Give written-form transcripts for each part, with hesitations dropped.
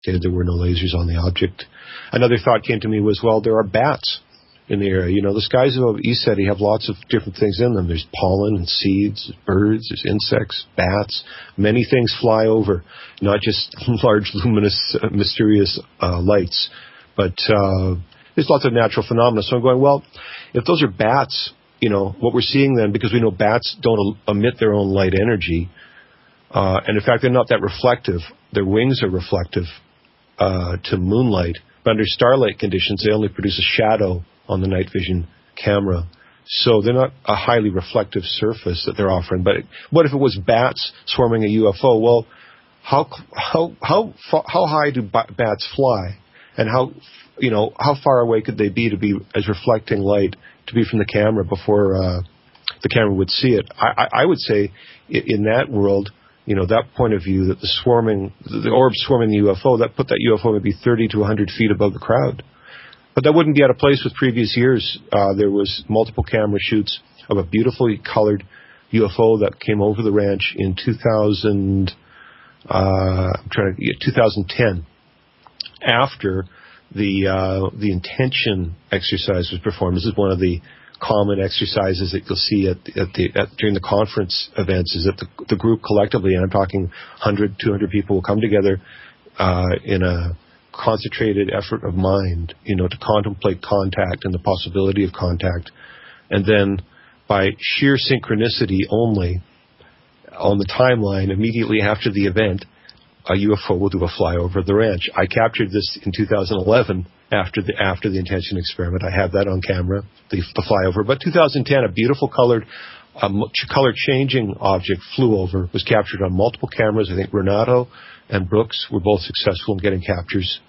there were no lasers on the object. Another thought came to me was, well, there are bats in the area. You know, the skies above ECETI have lots of different things in them. There's pollen and seeds, there's birds, there's insects, bats. Many things fly over, not just large, luminous, mysterious lights, but there's lots of natural phenomena. So I'm going, well, if those are bats, you know, what we're seeing then, because we know bats don't emit their own light energy, and in fact, they're not that reflective. Their wings are reflective to moonlight, but under starlight conditions, they only produce a shadow on the night vision camera. So they're not a highly reflective surface that they're offering. But what if it was bats swarming a UFO? Well, how high do bats fly, and how far away could they be to be as reflecting light to be from the camera before the camera would see it? I would say in that world, you know, that point of view, that the orb swarming the UFO, that put that UFO maybe 30 to 100 feet above the crowd. But that wouldn't be out of place with previous years. There was multiple camera shoots of a beautifully colored UFO that came over the ranch in 2010, after the intention exercise was performed. This is one of the common exercises that you'll see during the conference events, is that the group collectively, and I'm talking 100, 200 people, will come together in a concentrated effort of mind, you know, to contemplate contact and the possibility of contact. And then by sheer synchronicity only, on the timeline, immediately after the event, a UFO will do a flyover of the ranch. I captured this in 2011 after the intention experiment. I have that on camera, the flyover. But 2010, a beautiful color changing object flew over, was captured on multiple cameras. I think Renato and Brooks were both successful in getting captures.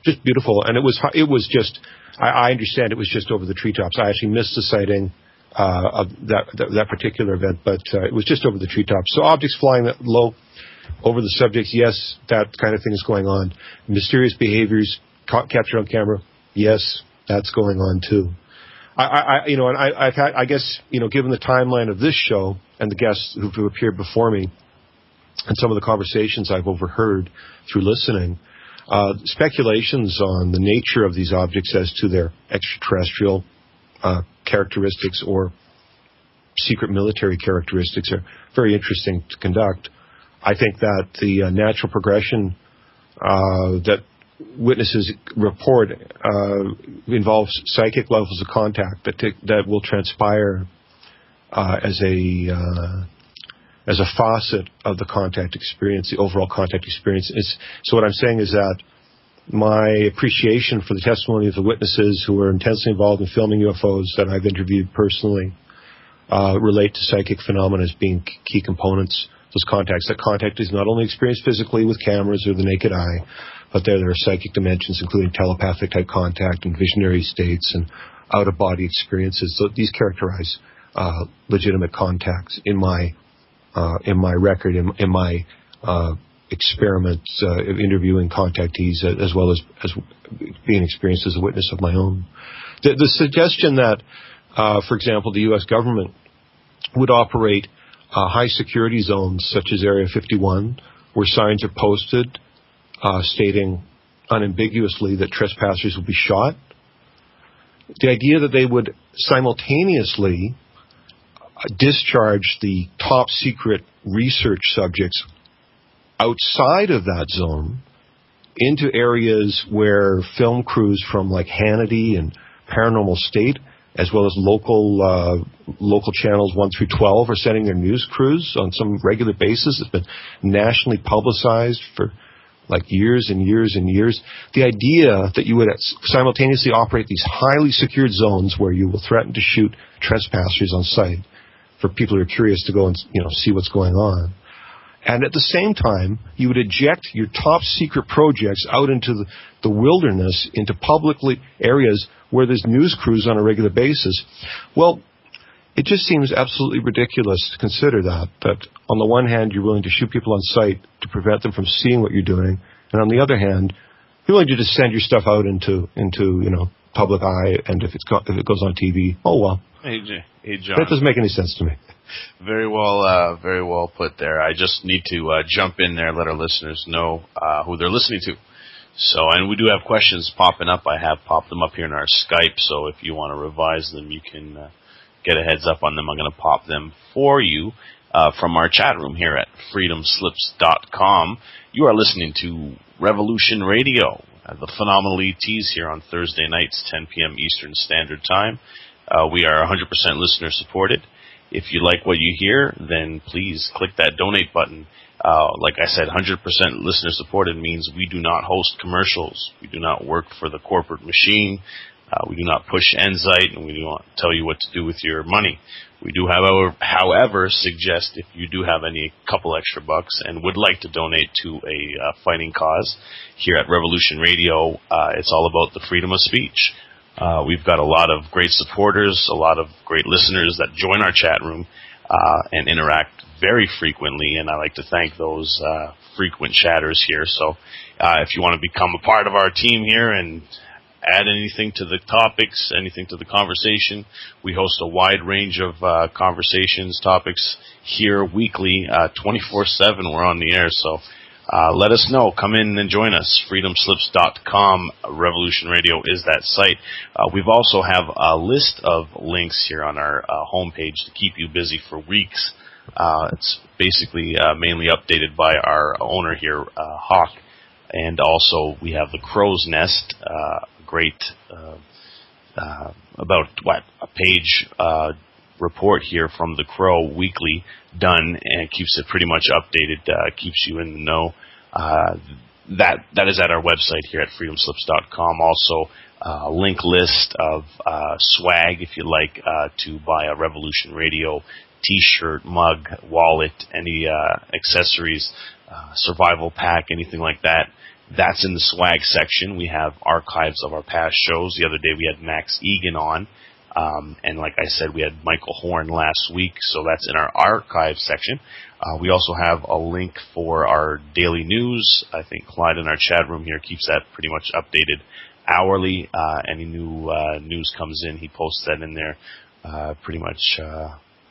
Just beautiful. And it was just, I understand it was just over the treetops. I actually missed the sighting of that particular event, but it was just over the treetops. So objects flying that low over the subjects, yes, that kind of thing is going on. Mysterious behaviors captured on camera, yes, that's going on too. I guess, you know, given the timeline of this show and the guests who've appeared before me and some of the conversations I've overheard through listening, speculations on the nature of these objects as to their extraterrestrial characteristics or secret military characteristics are very interesting to conduct. I think that the natural progression that witnesses report involves psychic levels of contact that will transpire as a faucet of the contact experience, the overall contact experience. So what I'm saying is that my appreciation for the testimony of the witnesses who are intensely involved in filming UFOs that I've interviewed personally relate to psychic phenomena as being key components. Those contacts. That contact is not only experienced physically with cameras or the naked eye, but there are psychic dimensions, including telepathic type contact and visionary states and out-of-body experiences. So these characterize legitimate contacts in my record, in my experiments of interviewing contactees, as well as being experienced as a witness of my own. The suggestion that, for example, the U.S. government would operate high security zones such as Area 51, where signs are posted stating unambiguously that trespassers will be shot. The idea that they would simultaneously discharge the top secret research subjects outside of that zone into areas where film crews from like Hannity and Paranormal State, as well as local channels 1 through 12, are sending their news crews on some regular basis. It's been nationally publicized for like years and years and years. The idea that you would simultaneously operate these highly secured zones where you will threaten to shoot trespassers on sight for people who are curious to go and, you know, see what's going on. And at the same time, you would eject your top secret projects out into the wilderness, into public areas where there's news crews on a regular basis. Well, it just seems absolutely ridiculous to consider that on the one hand, you're willing to shoot people on sight to prevent them from seeing what you're doing, and on the other hand, you're willing to just send your stuff out into you know, public eye, and if it goes on TV, oh well. Hey John. That doesn't make any sense to me. Very well put there. I just need to jump in there and let our listeners know who they're listening to. So, and we do have questions popping up. I have popped them up here in our Skype, so if you want to revise them, you can get a heads up on them. I'm going to pop them for you from our chat room here at freedomslips.com. You are listening to Revolution Radio, the Phenomenal E.T.s here on Thursday nights, 10 p.m. Eastern Standard Time. We are 100% listener supported. If you like what you hear, then please click that donate button. Like I said, 100% listener supported means we do not host commercials. We do not work for the corporate machine. We do not push Enzyte, and we do not tell you what to do with your money. We do, however, suggest if you do have any couple extra bucks and would like to donate to a fighting cause here at Revolution Radio, it's all about the freedom of speech. We've got a lot of great supporters, a lot of great listeners that join our chat room and interact very frequently, and I like to thank those frequent chatters here. So if you want to become a part of our team here and add anything to the topics, anything to the conversation, we host a wide range of conversations, topics here weekly, 24/7. We're on the air, so let us know. Come in and join us. freedomslips.com. Revolution Radio is that site. We've also have a list of links here on our homepage to keep you busy for weeks. It's basically mainly updated by our owner here, Hawk. And also we have the Crow's Nest, great about a page report here from the Crow weekly done, and it keeps it pretty much updated, keeps you in the know. That is at our website here at freedomslips.com. Also, a link list of swag if you like to buy a Revolution Radio T-shirt, mug, wallet, any accessories, survival pack, anything like that. That's in the swag section. We have archives of our past shows. The other day we had Max Egan on. And like I said, we had Michael Horn last week, so that's in our archive section. We also have a link for our daily news. I think Clyde in our chat room here keeps that pretty much updated hourly. Any new news comes in, he posts that in there. Pretty much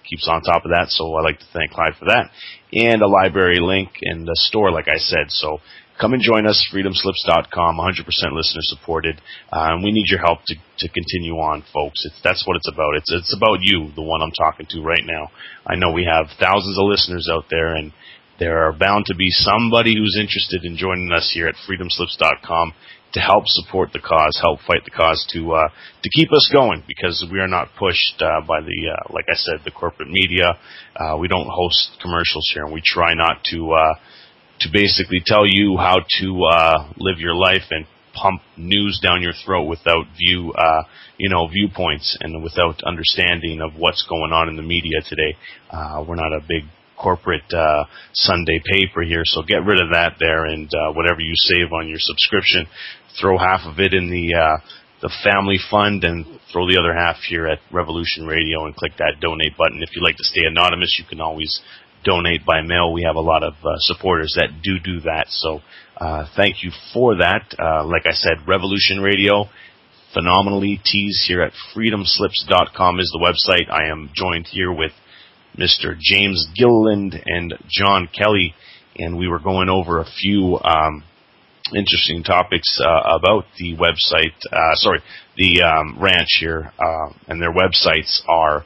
keeps on top of that, so I'd like to thank Clyde for that. And a library link and a store, like I said. So come and join us, freedomslips.com, 100% listener supported. And we need your help to continue on, folks. That's what it's about. It's about you, the one I'm talking to right now. I know we have thousands of listeners out there, and there are bound to be somebody who's interested in joining us here at freedomslips.com to help support the cause, help fight the cause, to keep us going, because we are not pushed by the, like I said, the corporate media. We don't host commercials here, and we try not to basically tell you how to live your life and pump news down your throat without viewpoints and without understanding of what's going on in the media today. We're not a big corporate Sunday paper here, so get rid of that there, and whatever you save on your subscription, throw half of it in the family fund and throw the other half here at Revolution Radio and click that donate button. If you'd like to stay anonymous, you can always donate by mail. We have a lot of supporters that do that, so thank you for that. Like I said, Revolution Radio, Phenomenal E.T.s here at freedomslips.com is the website. I am joined here with Mr. James Gilliland and John Kelly, and we were going over a few interesting topics about the website, the ranch here, and their websites are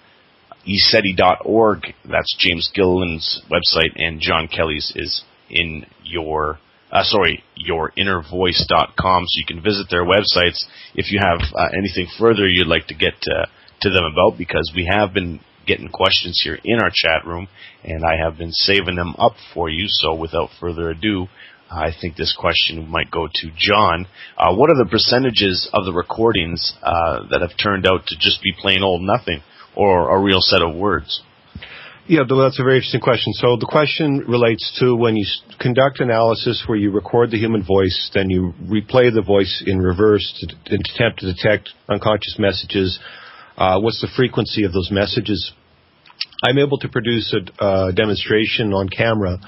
ESETI.org, that's James Gilliland's website, and John Kelly's is in yourinnervoice.com, so you can visit their websites if you have anything further you'd like to get to them about, because we have been getting questions here in our chat room, and I have been saving them up for you. So without further ado, I think this question might go to John. What are the percentages of the recordings that have turned out to just be plain old nothing, or a real set of words? Yeah, that's a very interesting question. So the question relates to when you conduct analysis where you record the human voice, then you replay the voice in reverse to attempt to detect unconscious messages. What's the frequency of those messages? I'm able to produce a demonstration on camera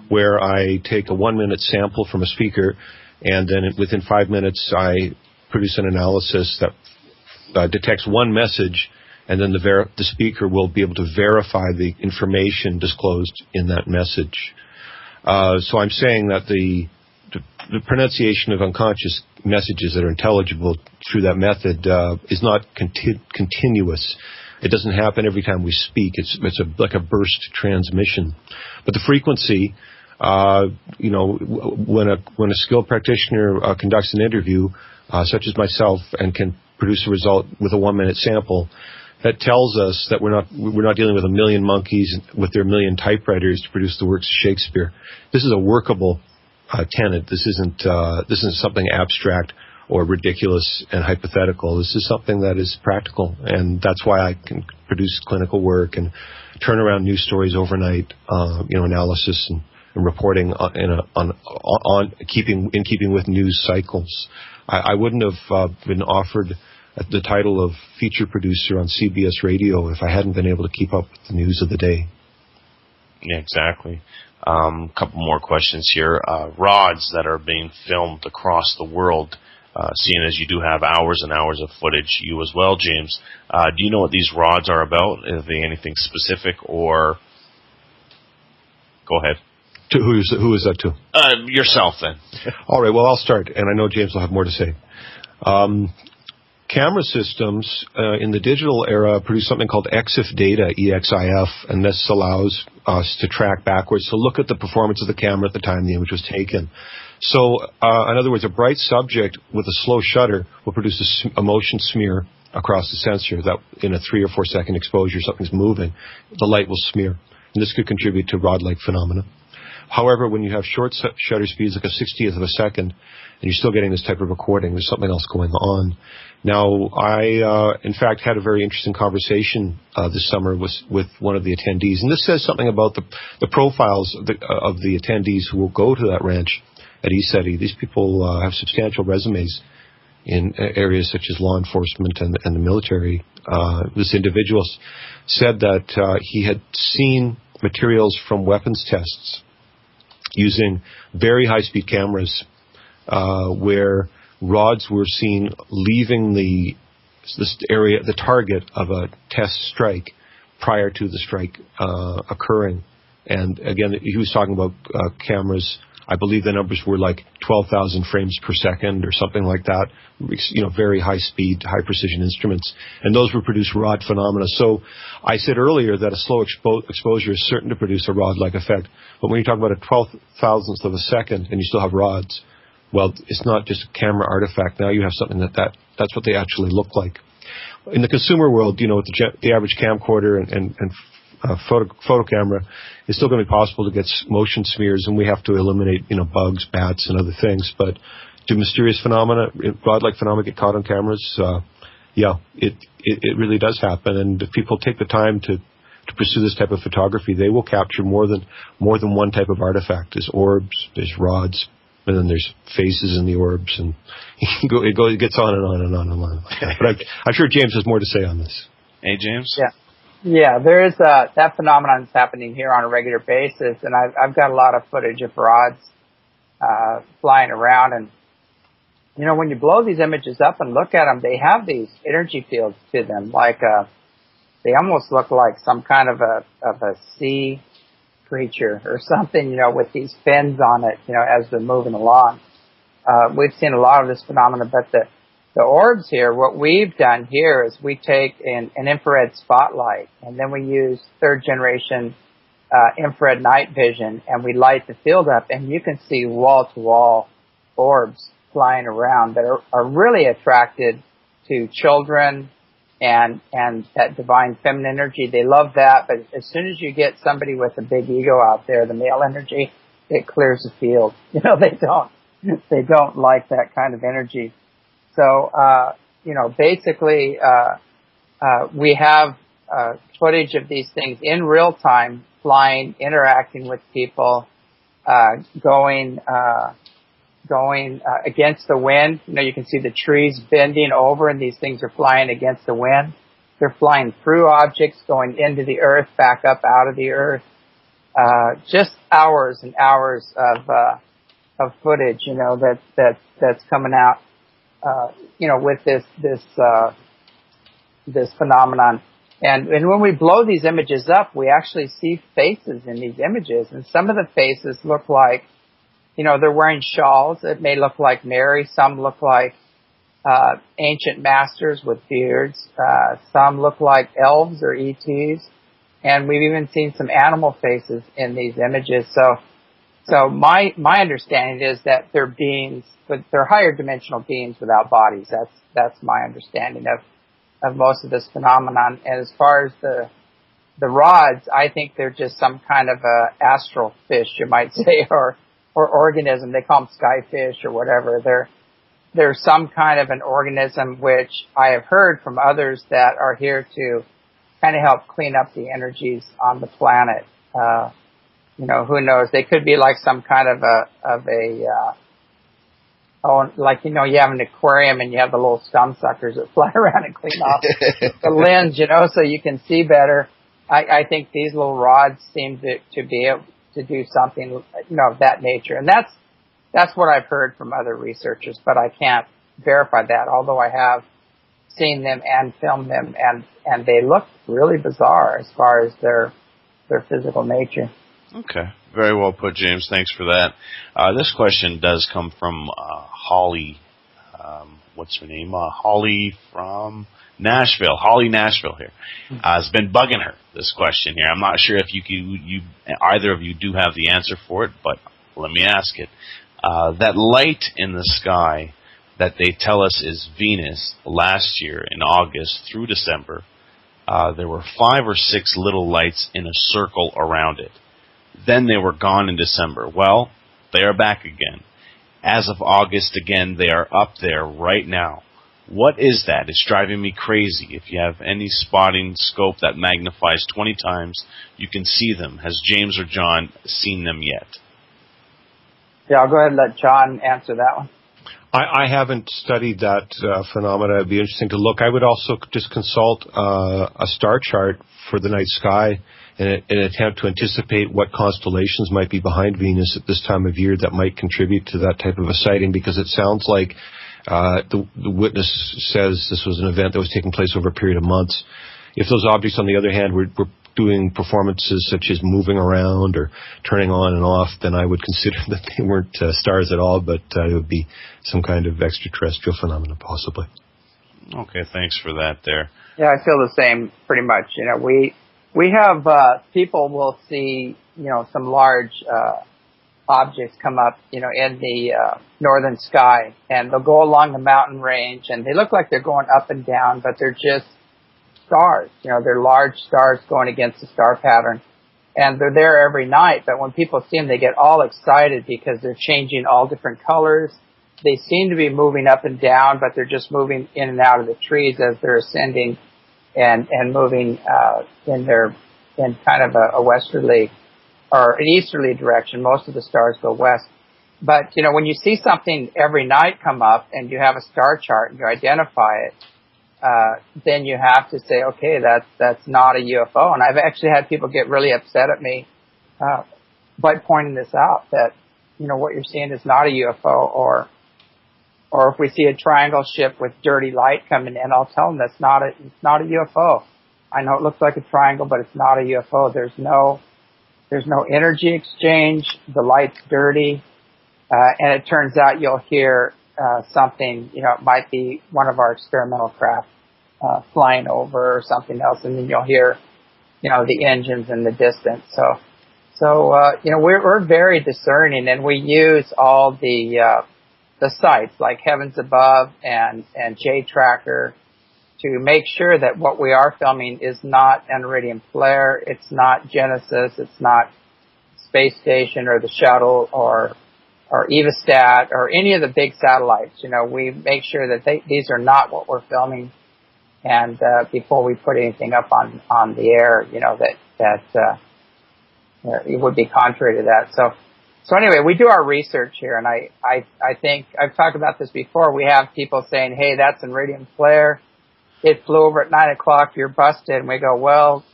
where I take a 1-minute sample from a speaker, and then within 5 minutes I produce an analysis that detects one message, and then the speaker will be able to verify the information disclosed in that message. So I'm saying that the the pronunciation of unconscious messages that are intelligible through that method is not continuous. It doesn't happen every time we speak. It's like a burst transmission. But the frequency, when a skilled practitioner conducts an interview, such as myself, and can produce a result with a 1-minute sample, that tells us that we're not dealing with a million monkeys with their million typewriters to produce the works of Shakespeare. This is a workable tenet. This isn't something abstract or ridiculous and hypothetical. This is something that is practical, and that's why I can produce clinical work and turn around news stories overnight. Analysis and reporting on keeping with news cycles. I wouldn't have been offered the title of feature producer on CBS Radio if I hadn't been able to keep up with the news of the day. Yeah, exactly. Couple more questions here. Rods that are being filmed across the world, seeing as you do have hours and hours of footage, you as well, James. Do you know what these rods are about? Are they anything specific, or... Go ahead. Who is that to? Yourself, then. All right, well, I'll start, and I know James will have more to say. Camera systems in the digital era produce something called EXIF data, EXIF, and this allows us to track backwards, to look at the performance of the camera at the time the image was taken. So, in other words, a bright subject with a slow shutter will produce a motion smear across the sensor that in a 3 or 4 second exposure, something's moving, the light will smear. And this could contribute to rod-like phenomena. However, when you have short shutter speeds, like a 60th of a second, and you're still getting this type of recording, there's something else going on. Now, I, in fact, had a very interesting conversation this summer with one of the attendees, and this says something about the profiles of the attendees who will go to that ranch at ESETI. These people have substantial resumes in areas such as law enforcement and the military. This individual said that he had seen materials from weapons tests using very high-speed cameras where rods were seen leaving this area, the target of a test strike prior to the strike occurring. And again, he was talking about cameras. I believe the numbers were like 12,000 frames per second or something like that. Very high-speed, high-precision instruments. And those would produce rod phenomena. So I said earlier that a slow exposure is certain to produce a rod-like effect. But when you talk about a 12,000th of a second and you still have rods, well, it's not just a camera artifact. Now you have something that's what they actually look like. In the consumer world, with the average camcorder and photo camera, it's still going to be possible to get motion smears, and we have to eliminate, bugs, bats, and other things. But do mysterious phenomena, rod-like phenomena, get caught on cameras? It really does happen. And if people take the time to pursue this type of photography, they will capture more than one type of artifact. There's orbs, there's rods, and then there's phases in the orbs, and it gets on and on and on and on. But I'm sure James has more to say on this. Hey, James? Yeah, there is that phenomenon that's happening here on a regular basis, and I've got a lot of footage of rods flying around, and when you blow these images up and look at them, they have these energy fields to them, like they almost look like some kind of a sea creature or something, with these fins on it, as they're moving along. We've seen a lot of this phenomenon, but the orbs here, what we've done here is we take an infrared spotlight, and then we use third generation infrared night vision, and we light the field up, and you can see wall-to-wall orbs flying around that are really attracted to children and that divine feminine energy. They love that, but as soon as you get somebody with a big ego out there, the male energy, it clears the field. They don't like that kind of energy. So, basically, we have footage of these things in real time, flying, interacting with people, going against the wind. You can see the trees bending over, and these things are flying against the wind. They're flying through objects, going into the earth, back up out of the earth. Just hours and hours of footage, that's coming out. With this phenomenon. And when we blow these images up, we actually see faces in these images. And some of the faces look like they're wearing shawls. It may look like Mary. Some look like ancient masters with beards. Some look like elves or E.T.s. And we've even seen some animal faces in these images. So my understanding is that they're beings, but they're higher dimensional beings without bodies. That's my understanding of most of this phenomenon. And as far as the rods, I think they're just some kind of a astral fish, you might say, or organism. They call them skyfish or whatever. They're some kind of an organism which I have heard from others that are here to kind of help clean up the energies on the planet. Who knows? They could be like some kind of like, you have an aquarium and you have the little scum suckers that fly around and clean off the lens, so you can see better. I think these little rods seem to be able to do something, of that nature. And that's what I've heard from other researchers, but I can't verify that, although I have seen them and filmed them, and they look really bizarre as far as their physical nature. Okay. Very well put, James. Thanks for that. This question does come from Holly. What's her name? Holly from Nashville. Holly Nashville here. Has been bugging her, this question here. I'm not sure if you either of you do have the answer for it, but let me ask it. That light in the sky that they tell us is Venus last year in August through December, there were 5 or 6 little lights in a circle around it. Then they were gone in December. Well, they are back again. As of August again, they are up there right now. What is that? It's driving me crazy. If you have any spotting scope that magnifies 20 times, you can see them. Has James or John seen them yet? Yeah, I'll go ahead and let John answer that one. I haven't studied that phenomena. It'd be interesting to look. I would also just consult a star chart for the night sky in an attempt to anticipate what constellations might be behind Venus at this time of year that might contribute to that type of a sighting, because it sounds like the witness says this was an event that was taking place over a period of months. If those objects, on the other hand, were doing performances such as moving around or turning on and off, then I would consider that they weren't stars at all, but it would be some kind of extraterrestrial phenomenon, possibly. Okay, thanks for that there. Yeah, I feel the same pretty much. We have people will see, some large objects come up, in the northern sky, and they'll go along the mountain range, and they look like they're going up and down, but they're just stars. They're large stars going against the star pattern, and they're there every night. But when people see them, they get all excited because they're changing all different colors. They seem to be moving up and down, but they're just moving in and out of the trees as they're ascending and moving in kind of a westerly or an easterly direction. Most of the stars go west. But, when you see something every night come up and you have a star chart and you identify it, then you have to say, okay, that's not a UFO. And I've actually had people get really upset at me by pointing this out, that, what you're seeing is not a UFO, or if we see a triangle ship with dirty light coming in, I'll tell them it's not a UFO. I know it looks like a triangle, but it's not a UFO. There's no energy exchange. The light's dirty. And it turns out you'll hear something, it might be one of our experimental craft flying over or something else, and then you'll hear, the engines in the distance. So we're very discerning, and we use all the sites like Heavens Above and J-Tracker to make sure that what we are filming is not an iridium flare, it's not Genesis, it's not Space Station or the shuttle or Evostat or any of the big satellites. We make sure that these are not what we're filming, and before we put anything up on the air, that it would be contrary to that. So anyway, we do our research here, and I think I've talked about this before. We have people saying, hey, that's an iridium flare. It flew over at 9 o'clock, you're busted. And we go, well,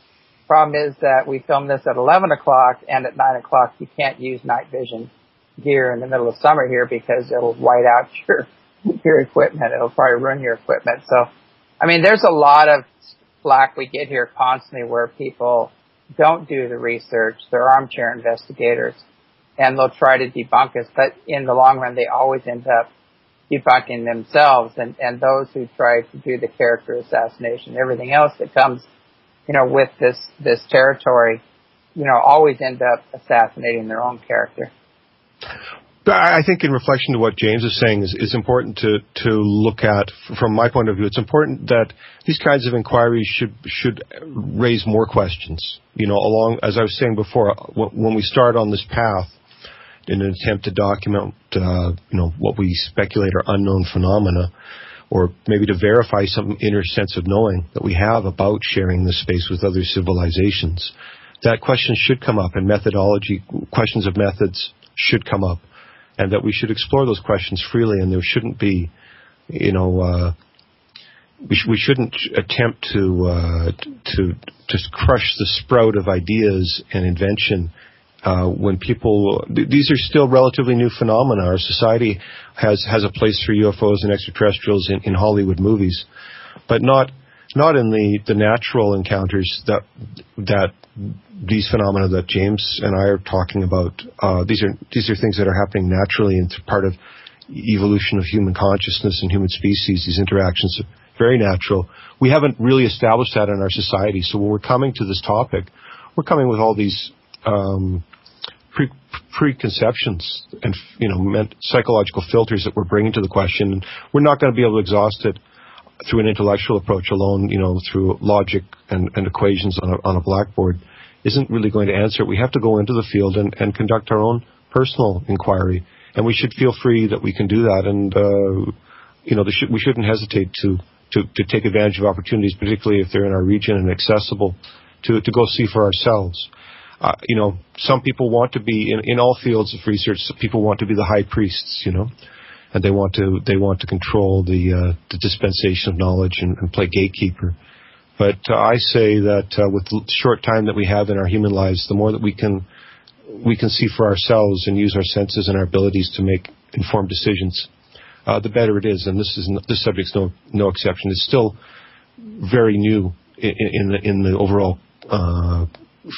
problem is that we filmed this at 11 o'clock, and at 9 o'clock you can't use night vision gear in the middle of summer here because it'll white out your equipment. It'll probably ruin your equipment. So, there's a lot of flack we get here constantly where people don't do the research. They're armchair investigators. and they'll try to debunk us, but in the long run, they always end up debunking themselves, and those who try to do the character assassination, everything else that comes, with this territory, always end up assassinating their own character. I think in reflection to what James is saying is important to look at, from my point of view, it's important that these kinds of inquiries should raise more questions. Along, as I was saying before, when we start on this path in an attempt to document, what we speculate are unknown phenomena, or maybe to verify some inner sense of knowing that we have about sharing this space with other civilizations, that questions should come up, and methodology, questions of methods should come up, and that we should explore those questions freely, and there shouldn't be, we shouldn't attempt to just crush the sprout of ideas and invention when people. These are still relatively new phenomena. Our society has a place for UFOs and extraterrestrials in Hollywood movies, but not in the natural encounters that these phenomena that James and I are talking about. These are things that are happening naturally and part of evolution of human consciousness and human species. These interactions are very natural. We haven't really established that in our society. So when we're coming to this topic, we're coming with all these preconceptions and psychological filters that we're bringing to the question. And we're not going to be able to exhaust it through an intellectual approach alone, through logic and equations on a blackboard. Isn't really going to answer it. We have to go into the field and conduct our own personal inquiry, and we should feel free that we can do that. And we shouldn't hesitate to take advantage of opportunities, particularly if they're in our region and accessible, to go see for ourselves. Some people want to be in all fields of research. People want to be the high priests, and they want to control the dispensation of knowledge and play gatekeeper. But I say that with the short time that we have in our human lives, the more that we can see for ourselves and use our senses and our abilities to make informed decisions, the better it is. And this subject's no exception. It's still very new in the overall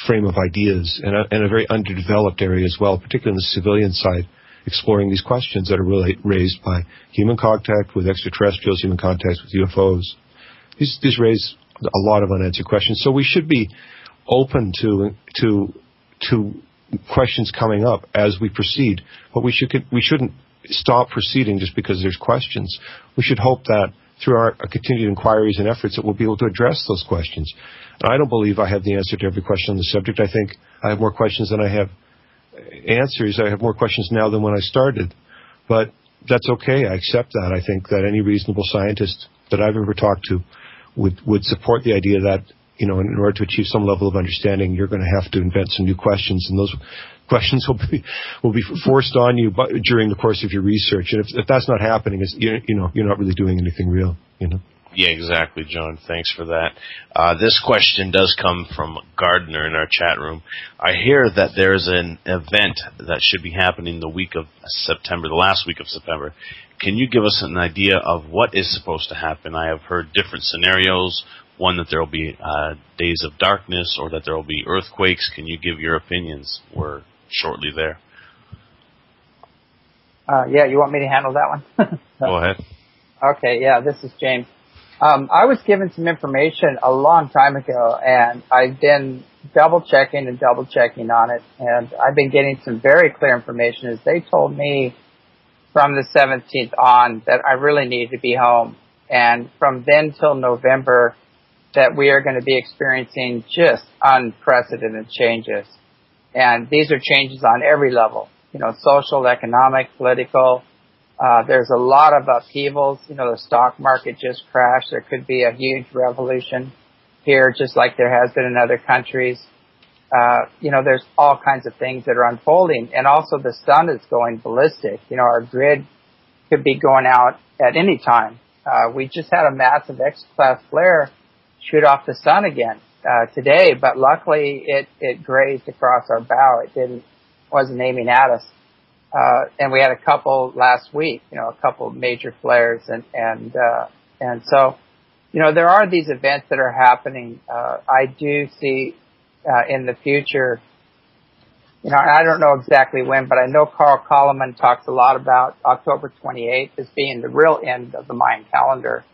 frame of ideas, and a very underdeveloped area as well, particularly on the civilian side, exploring these questions that are really raised by human contact with extraterrestrials, human contact with UFOs. These raise a lot of unanswered questions. So we should be open to questions coming up as we proceed, but we shouldn't stop proceeding just because there's questions. We should hope that through our continued inquiries and efforts that we'll be able to address those questions. And I don't believe I have the answer to every question on the subject. I think I have more questions than I have answers. I have more questions now than when I started, but that's okay. I accept that. I think that any reasonable scientist that I've ever talked to would support the idea that, in order to achieve some level of understanding, you're going to have to invent some new questions, and those questions will be forced on you during the course of your research. And if that's not happening, you're not really doing anything real. Yeah, exactly, John. Thanks for that. This question does come from Gardner in our chat room. I hear that there's an event that should be happening the last week of September. Can you give us an idea of what is supposed to happen? I have heard different scenarios. One, that there will be days of darkness, or that there will be earthquakes. Can you give your opinions? We're shortly there. Yeah, you want me to handle that one? Go ahead. Okay, yeah, this is James. I was given some information a long time ago, and I've been double-checking on it, and I've been getting some very clear information, as they told me from the 17th on that I really need to be home. And from then till November, that we are going to be experiencing just unprecedented changes. And these are changes on every level, social, economic, political. There's a lot of upheavals. The stock market just crashed. There could be a huge revolution here, just like there has been in other countries. There's all kinds of things that are unfolding. And also the sun is going ballistic. Our grid could be going out at any time. We just had a massive X-class flare shoot off the sun again today, but luckily it grazed across our bow. It wasn't aiming at us. And we had a couple last week, a couple of major flares, and so, there are these events that are happening. I do see in the future I don't know exactly when, but I know Carl Koloman talks a lot about October 28th as being the real end of the Mayan calendar.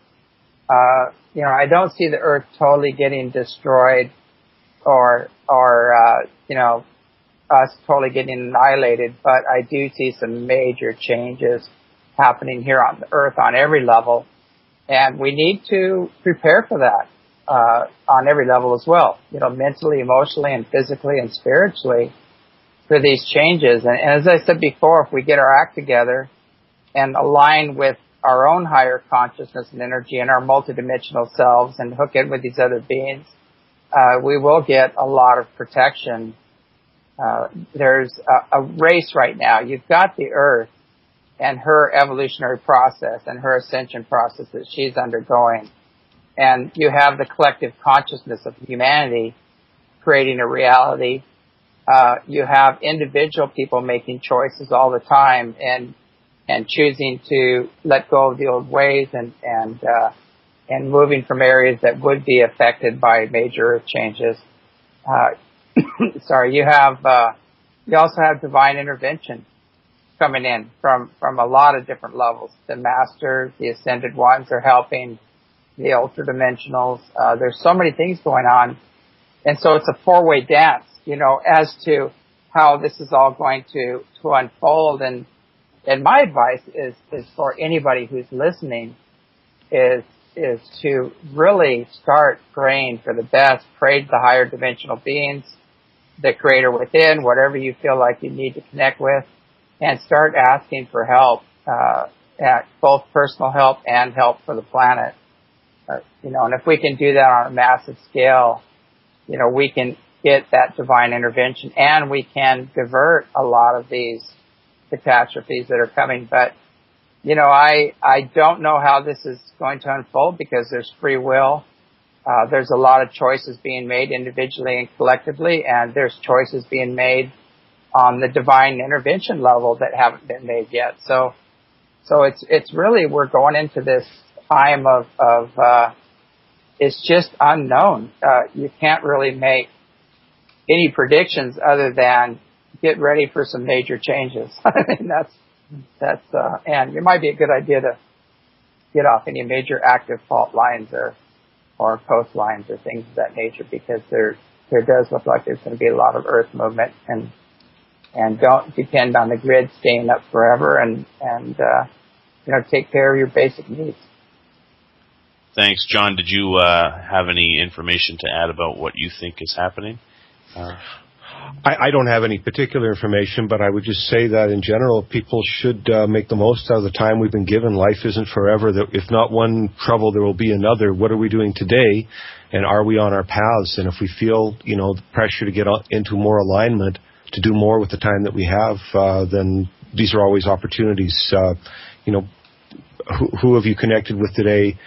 I don't see the Earth totally getting destroyed or us totally getting annihilated, but I do see some major changes happening here on the Earth on every level, and we need to prepare for that on every level as well, mentally, emotionally, and physically and spiritually for these changes. And as I said before, if we get our act together and align with our own higher consciousness and energy and our multidimensional selves and hook in with these other beings, we will get a lot of protection. There's a race right now. You've got the Earth and her evolutionary process and her ascension process that she's undergoing. And you have the collective consciousness of humanity creating a reality. You have individual people making choices all the time and choosing to let go of the old ways and moving from areas that would be affected by major earth changes. You also have divine intervention coming in from a lot of different levels. The masters, the ascended ones are helping, the ultra dimensionals. There's so many things going on. And so it's a four-way dance, as to how this is all going to unfold. And my advice is for anybody who's listening is to really start praying for the best, pray to the higher dimensional beings, the creator within, whatever you feel like you need to connect with, and start asking for help, both personal help and help for the planet. And if we can do that on a massive scale, we can get that divine intervention and we can divert a lot of these catastrophes that are coming. But, I don't know how this is going to unfold because there's free will. There's a lot of choices being made individually and collectively, and there's choices being made on the divine intervention level that haven't been made yet. So it's really, we're going into this time of it's just unknown. You can't really make any predictions other than get ready for some major changes. I mean, that's and it might be a good idea to get off any major active fault lines or coastlines or things of that nature, because there does look like there's going to be a lot of earth movement, and don't depend on the grid staying up forever, and take care of your basic needs. Thanks, John. Did you have any information to add about what you think is happening? I don't have any particular information, but I would just say that in general, people should make the most out of the time we've been given. Life isn't forever. If not one trouble, there will be another. What are we doing today, and are we on our paths? And if we feel, the pressure to get into more alignment, to do more with the time that we have, then these are always opportunities. Who have you connected with today?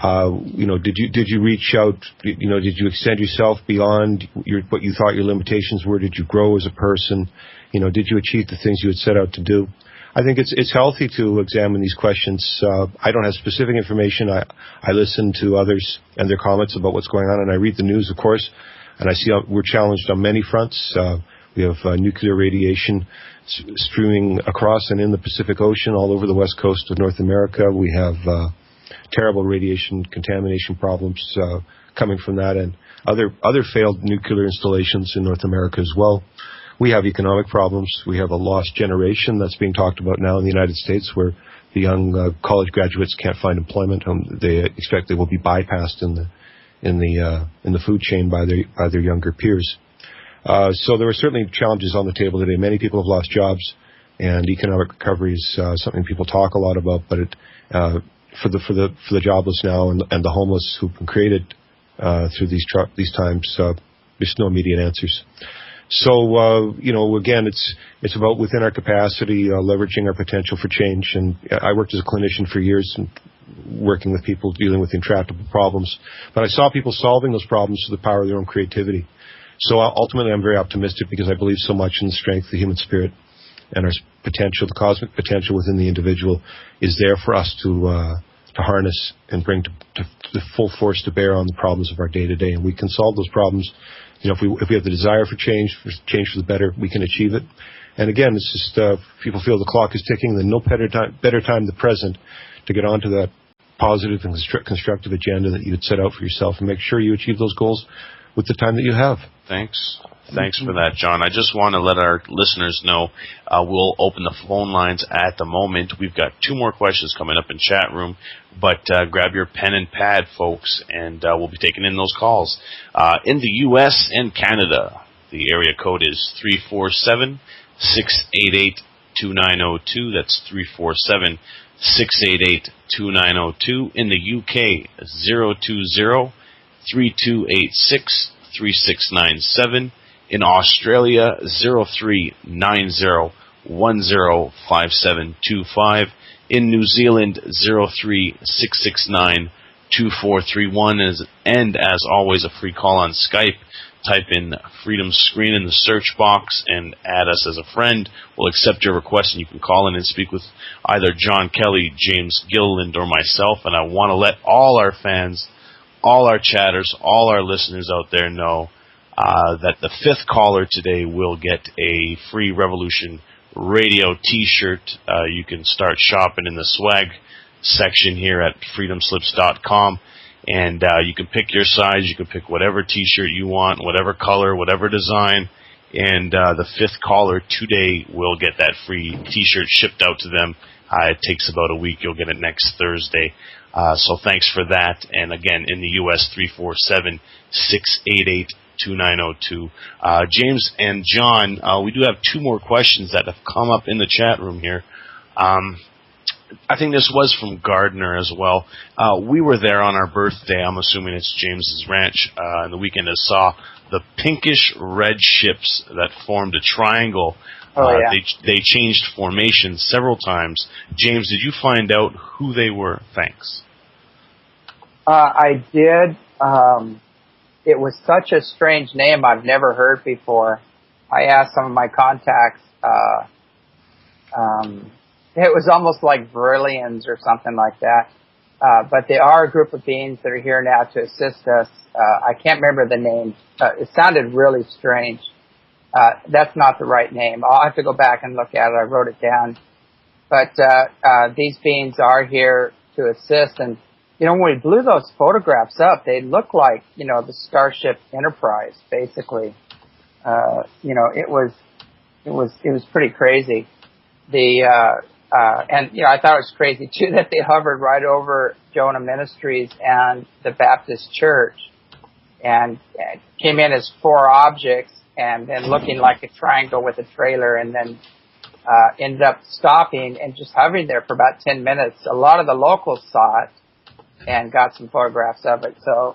Did you reach out? Did you extend yourself beyond what you thought your limitations were? Did you grow as a person? Did you achieve the things you had set out to do? I think it's healthy to examine these questions. I don't have specific information. I listen to others and their comments about what's going on, and I read the news, of course, and I see we're challenged on many fronts. We have nuclear radiation streaming across and in the Pacific Ocean all over the west coast of North America. We have terrible radiation contamination problems coming from that, and other failed nuclear installations in North America as well. We have economic problems. We have a lost generation that's being talked about now in the United States, where the young college graduates can't find employment. They expect they will be bypassed in the food chain by their younger peers. So there are certainly challenges on the table today. Many people have lost jobs, and economic recovery is something people talk a lot about. But for the jobless now and the homeless who've been created through these times, there's no immediate answers. So again, it's about within our capacity, leveraging our potential for change. And I worked as a clinician for years, and working with people dealing with intractable problems. But I saw people solving those problems through the power of their own creativity. So ultimately, I'm very optimistic because I believe so much in the strength of the human spirit, and our potential, the cosmic potential within the individual, is there for us to harness and bring to the full force to bear on the problems of our day-to-day. And we can solve those problems if we have the desire for change for the better, we can achieve it. And again, it's just people feel the clock is ticking. Then no better time than the present to get onto that positive and constructive agenda that you had set out for yourself, and make sure you achieve those goals with the time that you have. Thanks for that, John. I just want to let our listeners know we'll open the phone lines at the moment. We've got 2 more questions coming up in chat room, but grab your pen and pad, folks, and we'll be taking in those calls. In the U.S. and Canada, the area code is 347-688-2902. That's 347-688-2902. In the UK, 020-3286-3697. In Australia, 0390105725. In New Zealand, 03669-2431. And as always, a free call on Skype. Type in Freedom Screen in the search box and add us as a friend. We'll accept your request, and you can call in and speak with either John Kelly, James Gilliland, or myself. And I want to let all our fans, all our chatters, all our listeners out there know that the 5th caller today will get a free Revolution Radio T-shirt. You can start shopping in the swag section here at freedomslips.com. And you can pick your size. You can pick whatever T-shirt you want, whatever color, whatever design. And the 5th caller today will get that free T-shirt shipped out to them. It takes about a week. You'll get it next Thursday. So thanks for that. And again, in the U.S., 347-688-2902. James and John, we do have 2 more questions that have come up in the chat room here. I think this was from Gardner as well. We were there on our birthday. I'm assuming it's James's ranch. On the weekend, I saw the pinkish red ships that formed a triangle. They changed formation several times. James, did you find out who they were? Thanks. I did. It was such a strange name I've never heard before. I asked some of my contacts. It was almost like Brillians or something like that. But they are a group of beings that are here now to assist us. I can't remember the name. It sounded really strange. That's not the right name. I'll have to go back and look at it. I wrote it down. But these beings are here to assist. And, when we blew those photographs up, they looked like, the Starship Enterprise, basically. It was pretty crazy. And I thought it was crazy too that they hovered right over Jonah Ministries and the Baptist Church, and came in as 4 objects, and then looking like a triangle with a trailer, and then ended up stopping and just hovering there for about 10 minutes. A lot of the locals saw it and got some photographs of it. So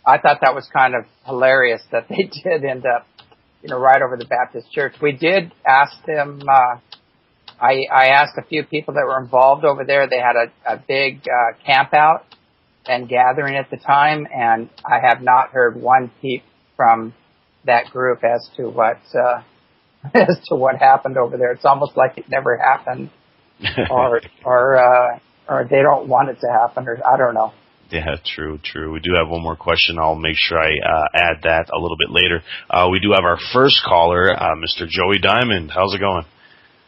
I thought that was kind of hilarious that they did end up, right over the Baptist Church. We did ask them. I asked a few people that were involved over there. They had a big camp out and gathering at the time, and I have not heard one peep from that group as to what happened over there. It's almost like it never happened, or they don't want it to happen, or I don't know. Yeah, true. We do have one more question. I'll make sure I add that a little bit later. We do have our first caller, Mr. Joey Diamond. How's it going?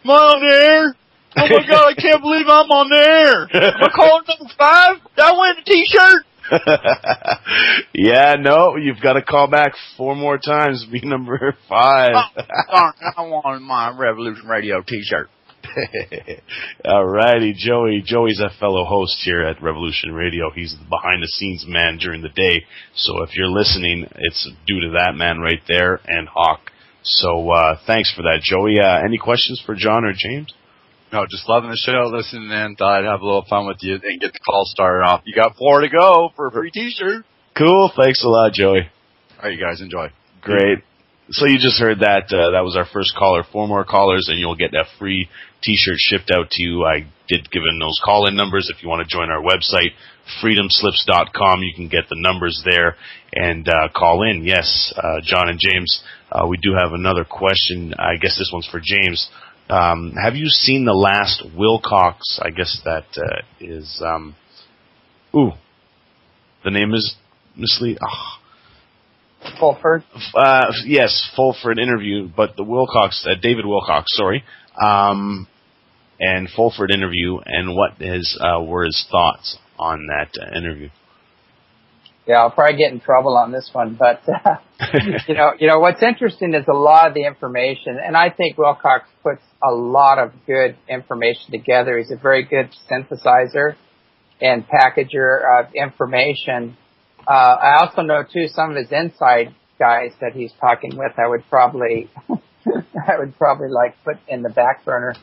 I'm on there. Oh my God, I can't believe I'm on there. Am I calling number 5? Did I win a T-shirt? Yeah, no, you've got to call back 4 more times. Be number 5. Oh, darn, I want my Revolution Radio T-shirt. All righty, Joey. Joey's a fellow host here at Revolution Radio. He's the behind-the-scenes man during the day. So if you're listening, it's due to that man right there and Hawk. So thanks for that, Joey. Any questions for John or James? No, just loving the show, listening in. Thought I'd have a little fun with you and get the call started off. You got 4 to go for a free T-shirt. Cool. Thanks a lot, Joey. All right, you guys enjoy. Great. So you just heard that. That was our first caller. 4 more callers, and you'll get a free T-shirt shipped out to you. I did give in those call-in numbers. If you want to join our website, freedomslips.com, you can get the numbers there and call in. Yes, John and James, we do have another question. I guess this one's for James. Have you seen the last Wilcox? I guess that is... the name is Miss Lee. Oh. Fulford? Yes, Fulford interview, but the Wilcox, David Wilcox, sorry, and Fulford interview, and what were his thoughts on that interview? Yeah, I'll probably get in trouble on this one, but you know what's interesting is a lot of the information, and I think Wilcox puts a lot of good information together. He's a very good synthesizer and packager of information. I also know too some of his inside guys that he's talking with. I would probably like put in the back burner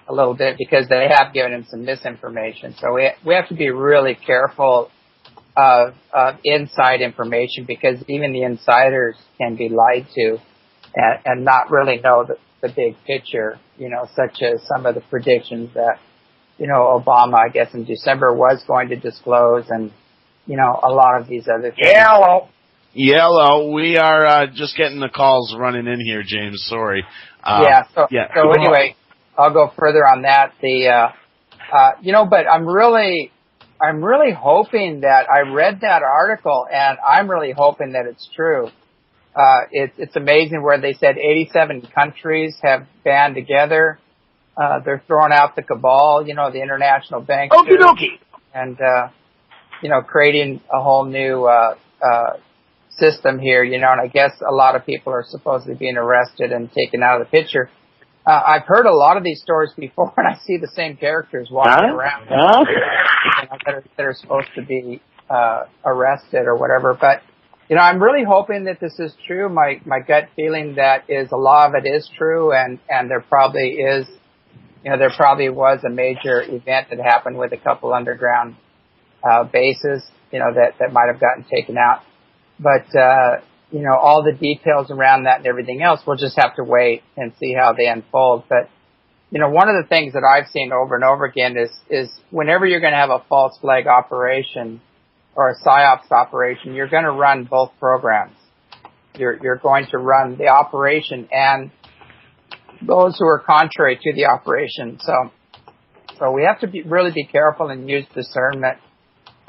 a little bit because they have given him some misinformation. So we have to be really careful of inside information because even the insiders can be lied to and not really know the big picture, such as some of the predictions that, Obama, I guess in December was going to disclose and, a lot of these other things. Yellow. We are just getting the calls running in here, James. Sorry. So anyway, I'll go further on that. But I'm really hoping that I read that article, and I'm really hoping that it's true. It's amazing where they said 87 countries have band together. They're throwing out the cabal, the international banks. Okie dokie. And, creating a whole new system here, and I guess a lot of people are supposedly being arrested and taken out of the picture. I've heard a lot of these stories before, and I see the same characters walking around that are supposed to be arrested or whatever. But, I'm really hoping that this is true. My gut feeling that is a lot of it is true, and there probably is, there probably was a major event that happened with a couple underground bases, that might have gotten taken out. But, all the details around that and everything else, we'll just have to wait and see how they unfold. But, one of the things that I've seen over and over again is whenever you're going to have a false flag operation or a PSYOPs operation, you're going to run both programs. You're going to run the operation and those who are contrary to the operation. So we have to really be careful and use discernment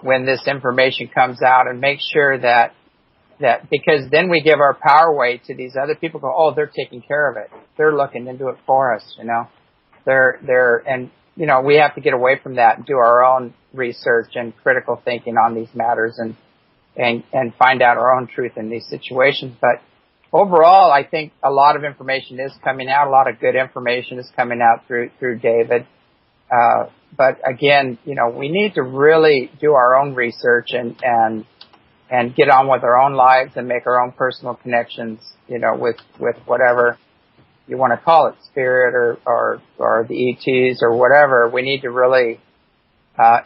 when this information comes out and make sure that because then we give our power away to these other people. They're taking care of it. They're looking into it for us, we have to get away from that and do our own research and critical thinking on these matters and find out our own truth in these situations. But overall, I think a lot of information is coming out. A lot of good information is coming out through David. But again, we need to really do our own research and get on with our own lives and make our own personal connections, with whatever you want to call it, spirit or the E.T.s or whatever. We need to really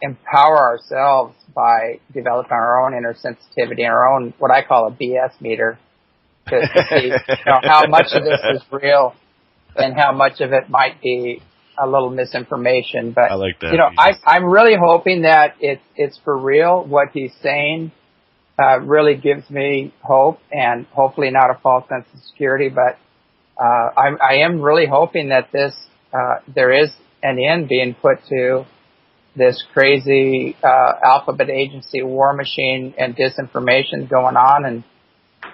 empower ourselves by developing our own inner sensitivity and our own, what I call a BS meter, to see how much of this is real and how much of it might be a little misinformation. But I like that. I'm really hoping that it's for real. What he's saying really gives me hope, and hopefully not a false sense of security. But I am really hoping that there is an end being put to this crazy alphabet agency war machine and disinformation going on, and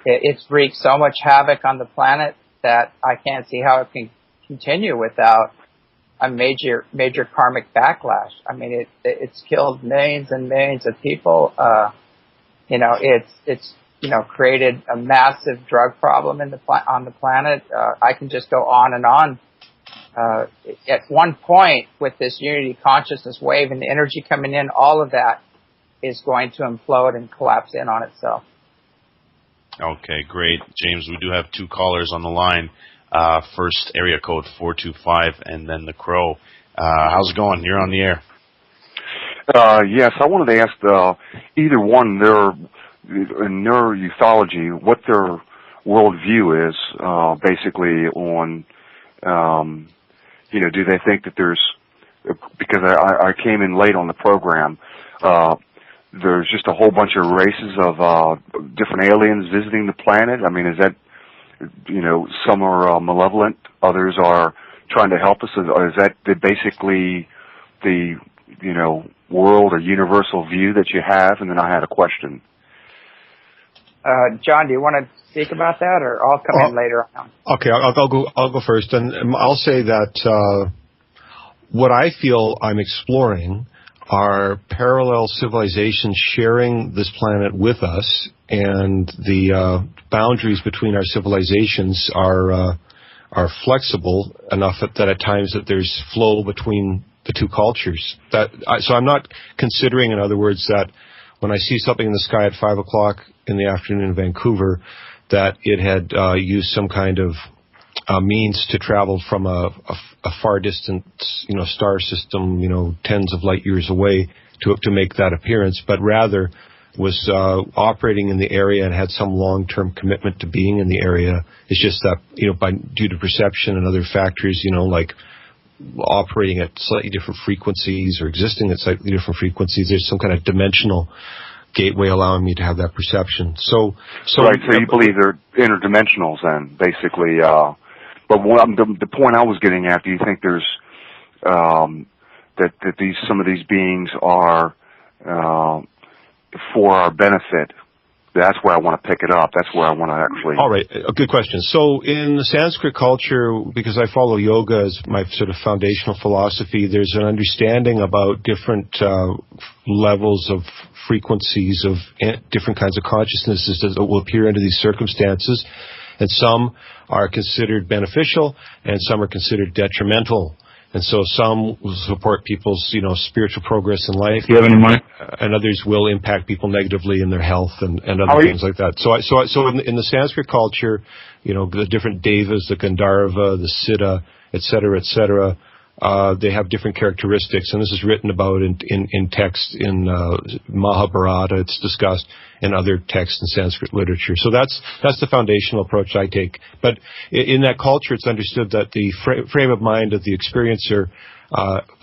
it's wreaked so much havoc on the planet that I can't see how it can continue without a major karmic backlash. I mean, it's killed millions and millions of people. It's created a massive drug problem on the planet. I can just go on and on. At one point, with this unity consciousness wave and the energy coming in, all of that is going to implode and collapse in on itself. Okay, great. James, we do have two callers on the line. First, area code 425, and then the Crow. How's it going? You're on the air. Yes, I wanted to ask either one, in neuroethology, what their worldview is, basically on, do they think that there's, because I came in late on the program, there's just a whole bunch of races of different aliens visiting the planet. I mean, is that, some are malevolent, others are trying to help us, or is that basically the, world or universal view that you have? And then I had a question. John, do you want to speak about that, or I'll come in later on? Okay, I'll go first, and I'll say that what I feel I'm exploring are parallel civilizations sharing this planet with us, and the boundaries between our civilizations are flexible enough that at times that there's flow between the two cultures. So I'm not considering, in other words, that when I see something in the sky at 5 o'clock in the afternoon in Vancouver, that it had used some kind of means to travel from a far distant, star system, tens of light years away to make that appearance, but rather was operating in the area and had some long-term commitment to being in the area. It's just that, due to perception and other factors, like operating at slightly different frequencies or existing at slightly different frequencies, there's some kind of dimensional gateway allowing me to have that perception. So right. So you believe they're interdimensionals, then, basically. But the point I was getting at, do you think there's that some of these beings are for our benefit? That's where I want to pick it up. That's where I want to actually... All right. A good question. So in the Sanskrit culture, because I follow yoga as my sort of foundational philosophy, there's an understanding about different levels of frequencies of different kinds of consciousnesses that will appear under these circumstances. And some are considered beneficial, and some are considered detrimental. And so some will support people's, spiritual progress in life. Do you have any money? And others will impact people negatively in their health and other things like that. So in the Sanskrit culture, the different devas, the Gandharva, the Siddha, et cetera, they have different characteristics, and this is written about in text in Mahabharata. It's discussed in other texts in Sanskrit literature. So that's the foundational approach I take. But in that culture, it's understood that the frame of mind of the experiencer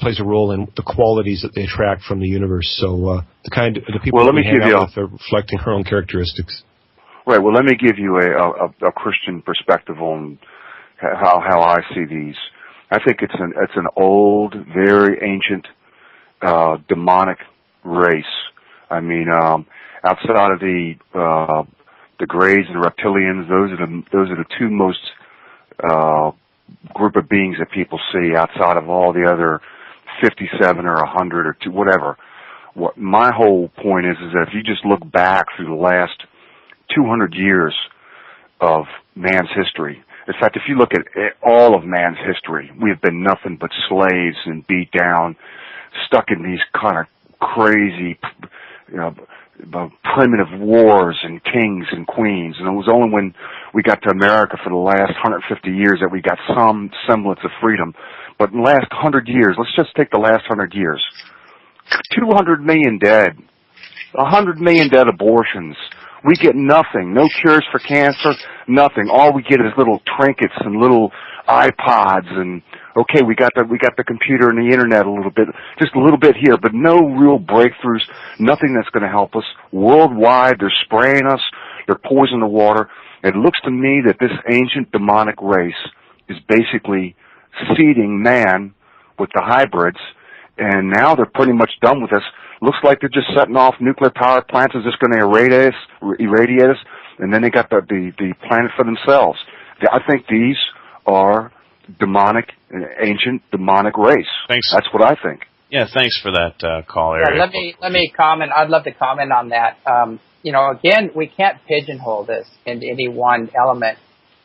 plays a role in the qualities that they attract from the universe. So the people that we hang out with are reflecting her own characteristics. Right. Well, let me give you a Christian perspective on how I see these. I think it's an old, very ancient, demonic race. I mean, outside of the Greys and the reptilians, those are the two most group of beings that people see outside of all the other 57 or 100 or 2, whatever. What my whole point is that if you just look back through the last 200 years of man's history. In fact, if you look at all of man's history, we have been nothing but slaves and beat down, stuck in these kind of crazy, primitive wars and kings and queens. And it was only when we got to America for the last 150 years that we got some semblance of freedom. But in the last 100 years, let's just take the last 100 years, 200 million dead, 100 million dead abortions. We get nothing, no cures for cancer, nothing. All we get is little trinkets and little iPods, and okay, we got the computer and the internet a little bit, just a little bit here, but no real breakthroughs, nothing that's going to help us. Worldwide, they're spraying us, they're poisoning the water. It looks to me that this ancient demonic race is basically seeding man with the hybrids, and now they're pretty much done with us. Looks like they're just setting off nuclear power plants is just going to irradiate us, and then they got the planet for themselves. I think these are demonic, ancient demonic race. Thanks. That's what I think. Yeah, thanks for that call, Eric. Yeah, let me comment. I'd love to comment on that. Again, we can't pigeonhole this into any one element,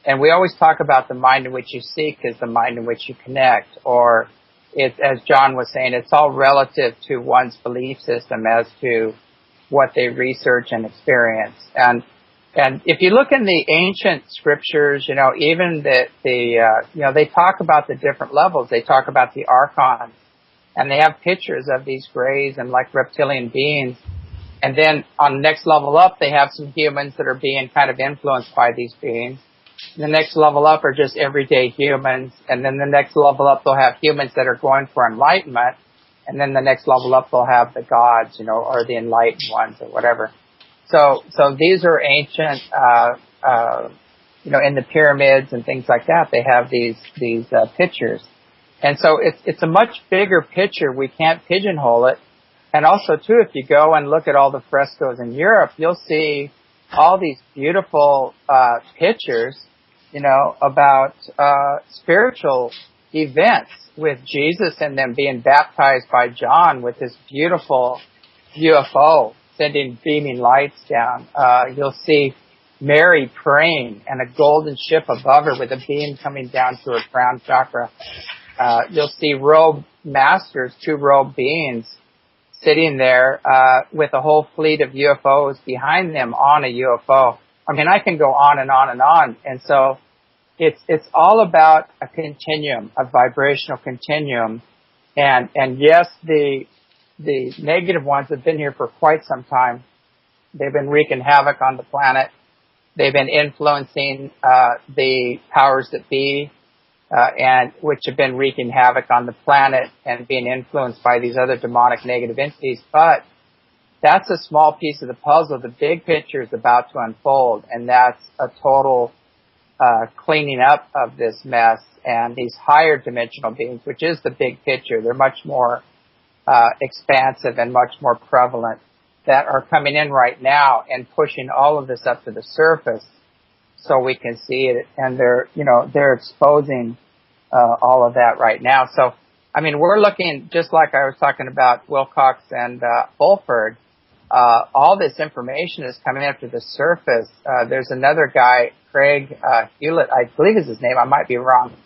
and we always talk about the mind in which you seek is the mind in which you connect, or it's, as John was saying, it's all relative to one's belief system as to what they research and experience. And if you look in the ancient scriptures, even they talk about the different levels. They talk about the archons, and they have pictures of these greys and like reptilian beings. And then on the next level up, they have some humans that are being kind of influenced by these beings. The next level up are just everyday humans, and then the next level up they'll have humans that are going for enlightenment, and then the next level up they'll have the gods, or the enlightened ones or whatever. So these are ancient, in the pyramids and things like that. They have these pictures, and so it's a much bigger picture. We can't pigeonhole it. And also too, if you go and look at all the frescoes in Europe, you'll see all these beautiful pictures, about spiritual events with Jesus and them being baptized by John with this beautiful UFO sending beaming lights down. You'll see Mary praying and a golden ship above her with a beam coming down to her crown chakra. You'll see robed masters, 2 robed beings, sitting there with a whole fleet of UFOs behind them on a UFO. I mean, I can go on and on and on. And so it's all about a continuum, a vibrational continuum. And yes, the negative ones have been here for quite some time. They've been wreaking havoc on the planet. They've been influencing the powers that be, and which have been wreaking havoc on the planet and being influenced by these other demonic negative entities. But that's a small piece of the puzzle. The big picture is about to unfold, and that's a total cleaning up of this mess. And these higher dimensional beings, which is the big picture, they're much more expansive and much more prevalent, that are coming in right now and pushing all of this up to the surface so we can see it. And they're exposing all of that right now. So, I mean, we're looking, just like I was talking about Wilcox and Fulford, all this information is coming up to the surface. There's another guy, Craig Hewlett, I believe is his name, I might be wrong,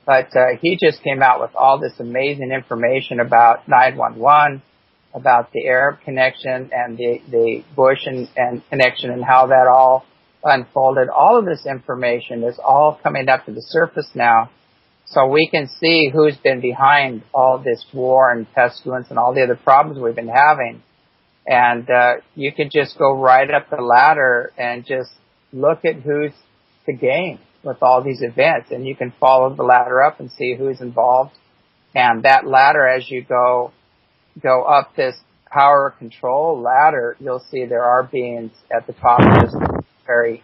but he just came out with all this amazing information about 911, about the Arab connection and the Bush and connection and how that all unfolded. All of this information is all coming up to the surface now, so we can see who's been behind all this war and pestilence and all the other problems we've been having. And you can just go right up the ladder and just look at who's to gain with all these events, and you can follow the ladder up and see who's involved. And that ladder, as you go up this power control ladder, you'll see there are beings at the top of this very,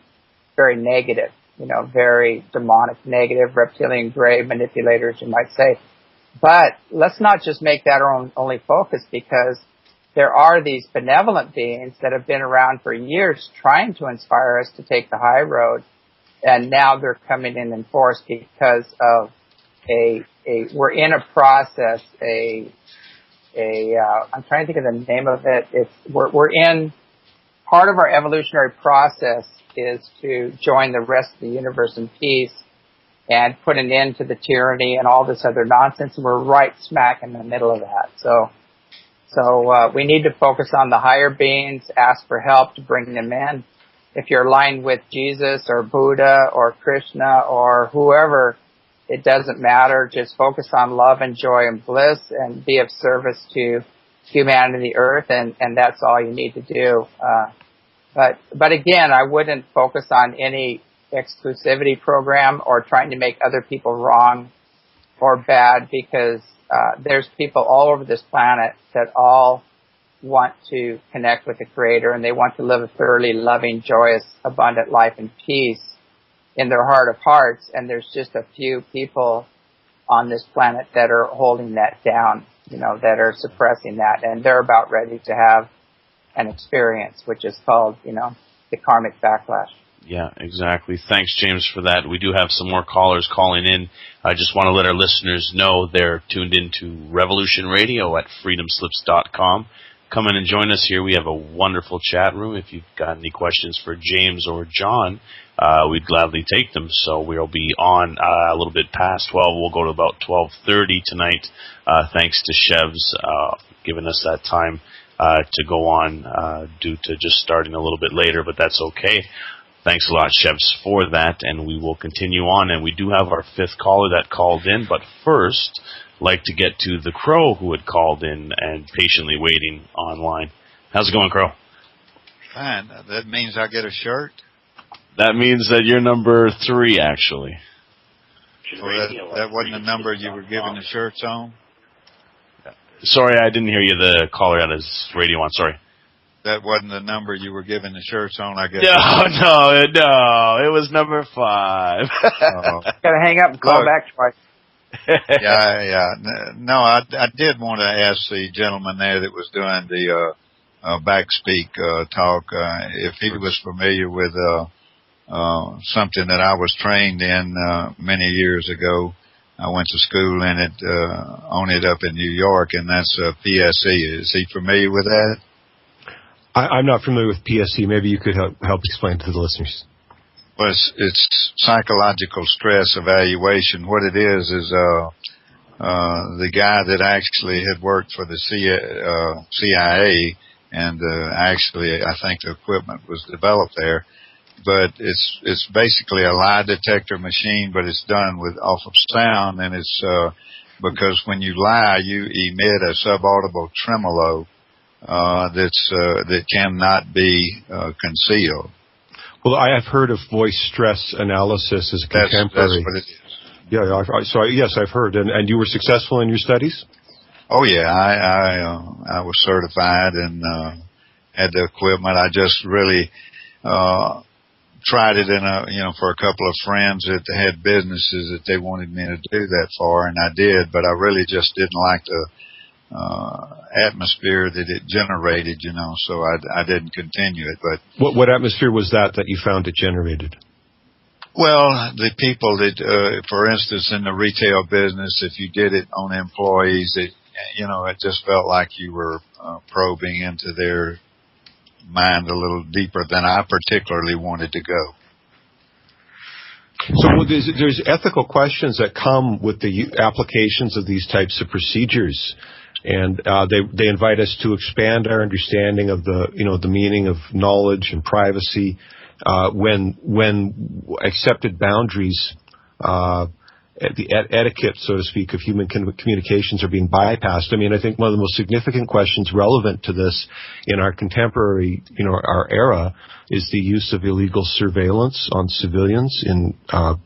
very negative, very demonic, negative, reptilian, gray manipulators, you might say. But let's not just make that our only focus, because there are these benevolent beings that have been around for years trying to inspire us to take the high road. And now they're coming in force because of we're in a process, I'm trying to think of the name of it. We're in, part of our evolutionary process is to join the rest of the universe in peace and put an end to the tyranny and all this other nonsense. And we're right smack in the middle of that. So we need to focus on the higher beings, ask for help to bring them in. If you're aligned with Jesus or Buddha or Krishna or whoever, it doesn't matter. Just focus on love and joy and bliss and be of service to humanity, the earth, and that's all you need to do. But again, I wouldn't focus on any exclusivity program or trying to make other people wrong or bad, because there's people all over this planet that all want to connect with the Creator, and they want to live a thoroughly loving, joyous, abundant life in peace in their heart of hearts. And there's just a few people on this planet that are holding that down, that are suppressing that, and they're about ready to have an experience, which is called, the karmic backlash. Yeah, exactly. Thanks, James, for that. We do have some more callers calling in. I just want to let our listeners know they're tuned into Revolution Radio at freedomslips.com. Come in and join us here. We have a wonderful chat room. If you've got any questions for James or John, we'd gladly take them. So we'll be on a little bit past 12. We'll go to about 12:30 tonight. Thanks to Chev's giving us that time to go on due to just starting a little bit later, but that's okay. Thanks a lot, Chevs, for that, and we will continue on. And we do have our fifth caller that called in, but first, like to get to the Crow who had called in and patiently waiting online. How's it going, Crow? Fine. That means I get a shirt? That means that you're number 3, actually. So that wasn't the number you were giving the shirts on? Sorry, I didn't hear you. The caller had his radio on. Sorry. That wasn't the number you were giving the shirts on, I guess. No. It was number 5. Gotta hang up and call back twice. Yeah. No, I did want to ask the gentleman there that was doing backspeak talk. If he was familiar with something that I was trained in many years ago, I went to school in it on it up in New York, and that's PSE. Is he familiar with that? I'm not familiar with PSE. Maybe you could help explain to the listeners. Well, it's psychological stress evaluation. What it is the guy that actually had worked for the CIA, and actually I think the equipment was developed there, but it's basically a lie detector machine, but it's done off of sound, and it's because when you lie, you emit a subaudible tremolo that cannot be concealed. Well, I have heard of voice stress analysis as a contemporary. That's what it is. Yeah, so yes, I've heard. And you were successful in your studies? Oh yeah, I was certified and had the equipment. I just really tried it for a couple of friends that had businesses that they wanted me to do that for, and I did. But I really just didn't like the atmosphere that it generated, so I didn't continue it. But what atmosphere was that you found it generated? Well, the people that, for instance, in the retail business, if you did it on employees, it just felt like you were probing into their mind a little deeper than I particularly wanted to go. So there's ethical questions that come with the applications of these types of procedures. And they invite us to expand our understanding of the meaning of knowledge and privacy when accepted boundaries, the etiquette, so to speak, of human communications are being bypassed. I mean, I think one of the most significant questions relevant to this in our contemporary, our era, is the use of illegal surveillance on civilians in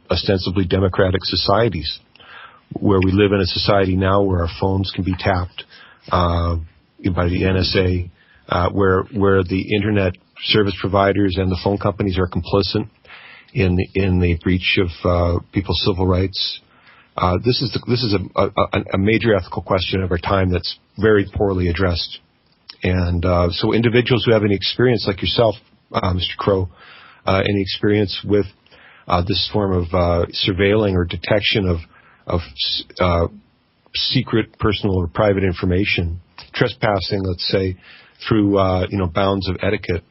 ostensibly democratic societies, where we live in a society now where our phones can be tapped by the NSA, where the internet service providers and the phone companies are complicit in the breach of people's civil rights. This is a major ethical question of our time that's very poorly addressed. And so individuals who have any experience, like yourself, Mr. Crow, any experience with this form of surveilling or detection of secret, personal, or private information, trespassing, let's say, through bounds of etiquette